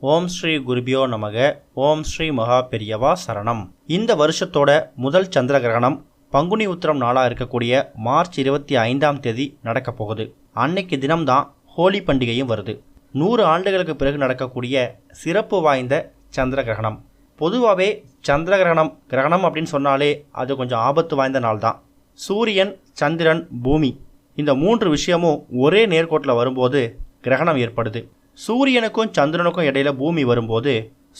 ஓம் ஸ்ரீ குருபியோ நமக. ஓம் ஸ்ரீ மகா பெரியவா சரணம். இந்த வருஷத்தோட முதல் சந்திர கிரகணம் பங்குனி உத்திரம் நாளாக இருக்கக்கூடிய மார்ச் 25ஆம் தேதி நடக்க போகுது. அன்னைக்கு தினம்தான் ஹோலி பண்டிகையும் வருது. 100 ஆண்டுகளுக்கு பிறகு நடக்கக்கூடிய சிறப்பு வாய்ந்த சந்திர கிரகணம். பொதுவாகவே சந்திர கிரகணம் அப்படின்னு சொன்னாலே அது கொஞ்சம் ஆபத்து வாய்ந்த நாள் தான். சூரியன், சந்திரன், பூமி இந்த 3 விஷயமும் ஒரே நேர்கோட்டில் வரும்போது கிரகணம் ஏற்படுது. சூரியனுக்கும் சந்திரனுக்கும் இடையில பூமி வரும்போது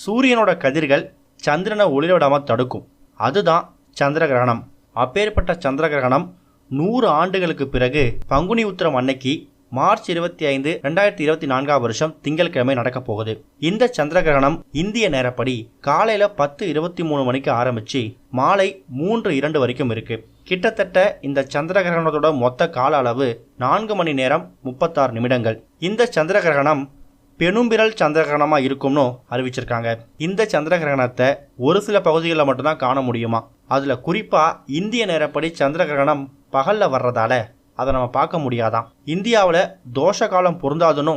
சூரியனோட கதிர்கள் சந்திரனை ஒளிவிடாமல் தடுக்கும். அதுதான் சந்திர கிரகணம். அப்பேற்பட்ட சந்திர கிரகணம் 100 ஆண்டுகளுக்கு பிறகு பங்குனி உத்திரம் அன்னைக்கு மார்ச் 25, 2024 வருஷம் திங்கட்கிழமை நடக்க போகுது. இந்த சந்திர கிரகணம் இந்திய நேரப்படி காலையில 10:23 மணிக்கு ஆரம்பிச்சு மாலை 3:02 வரைக்கும் இருக்கு. கிட்டத்தட்ட இந்த சந்திர கிரகணத்தோட மொத்த கால அளவு 4 மணி நேரம் 36 நிமிடங்கள். இந்த சந்திர கிரகணம் பெரும்பிரல் சந்திர கிரகணமா இருக்கும்னு அறிவிச்சிருக்காங்க. இந்த சந்திர கிரகணத்தை ஒரு சில பகுதிகளில் மட்டும்தான் காண முடியுமா. அதுல குறிப்பா இந்திய நேரப்படி சந்திர கிரகணம் பகல்ல வர்றதால அதை நம்ம பார்க்க முடியாதான். இந்தியாவில் தோஷ காலம் பொருந்தாதுன்னு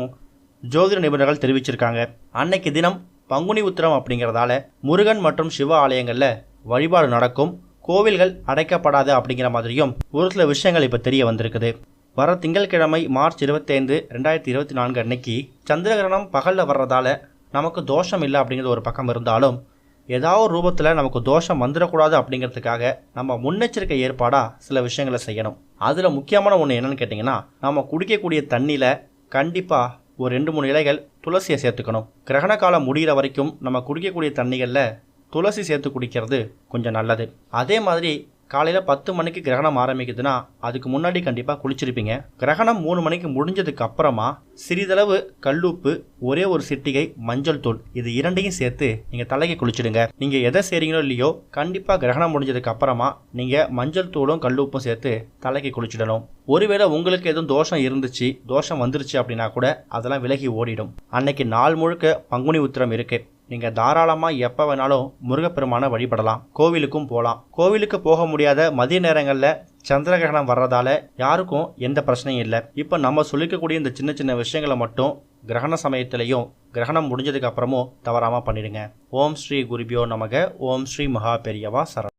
ஜோதிட நிபுணர்கள் தெரிவிச்சிருக்காங்க. அன்னைக்கு தினம் பங்குனி உத்திரம் அப்படிங்கிறதால முருகன் மற்றும் சிவ ஆலயங்களில் வழிபாடு நடக்கும், கோவில்கள் அடைக்கப்படாது அப்படிங்கிற மாதிரியும் ஒரு சில விஷயங்கள் இப்போ தெரிய வந்திருக்குது. வர திங்கட்கிழமை மார்ச் 25, 2024 அன்னைக்கு சந்திரகிரகணம் பகலில் வர்றதால நமக்கு தோஷம் இல்லை அப்படிங்கிறது ஒரு பக்கம் இருந்தாலும் ஏதாவது ரூபத்தில் நமக்கு தோஷம் வந்துடக்கூடாது அப்படிங்கிறதுக்காக நம்ம முன்னெச்சரிக்கை ஏற்பாடாக சில விஷயங்களை செய்யணும். அதில் முக்கியமான ஒன்று என்னன்னு கேட்டிங்கன்னா, நம்ம குடிக்கக்கூடிய தண்ணியில் கண்டிப்பாக ஒரு 2-3 இலைகள் துளசியை சேர்த்துக்கணும். கிரகண காலம் முடிகிற வரைக்கும் நம்ம குடிக்கக்கூடிய தண்ணிகளில் துளசி சேர்த்து குடிக்கிறது கொஞ்சம் நல்லது. அதே மாதிரி காலையில் 10 மணிக்கு கிரகணம் ஆரம்பிக்குதுன்னா அதுக்கு முன்னாடி கண்டிப்பாக குளிச்சிருப்பீங்க. கிரகணம் 3 மணிக்கு முடிஞ்சதுக்கு அப்புறமா சிறிதளவு கல்லுப்பு, ஒரே ஒரு சிட்டிகை மஞ்சள் தூள், இது இரண்டையும் சேர்த்து நீங்கள் தலைக்கு குளிச்சிடுங்க. நீங்கள் எதை செய்கிறீங்களோ இல்லையோ கண்டிப்பாக கிரகணம் முடிஞ்சதுக்கு அப்புறமா நீங்கள் மஞ்சள் தூளும் கல்லுப்பும் சேர்த்து தலைக்கு குளிச்சிடணும். ஒருவேளை உங்களுக்கு எதுவும் தோஷம் வந்துருச்சு அப்படின்னா கூட அதெல்லாம் விலகி ஓடிடும். அன்னைக்கு நாள் முழுக்க பங்குனி உத்திரம் இருக்கு. நீங்கள் தாராளமாக எப்போ வேணாலும் முருகப்பெருமானை வழிபடலாம், கோவிலுக்கும் போகலாம். கோவிலுக்கு போக முடியாத மதிய நேரங்களில் சந்திர கிரகணம் வர்றதால யாருக்கும் எந்த பிரச்சனையும் இல்லை. இப்போ நம்ம சொல்லிக்கக்கூடிய இந்த சின்ன சின்ன விஷயங்களை மட்டும் கிரகண சமயத்திலையும் கிரகணம் முடிஞ்சதுக்கு அப்புறமும் தவறாமல் பண்ணிடுங்க. ஓம் ஸ்ரீ குருபியோ நமக. ஓம் ஸ்ரீ மகா பெரியவா சரணம்.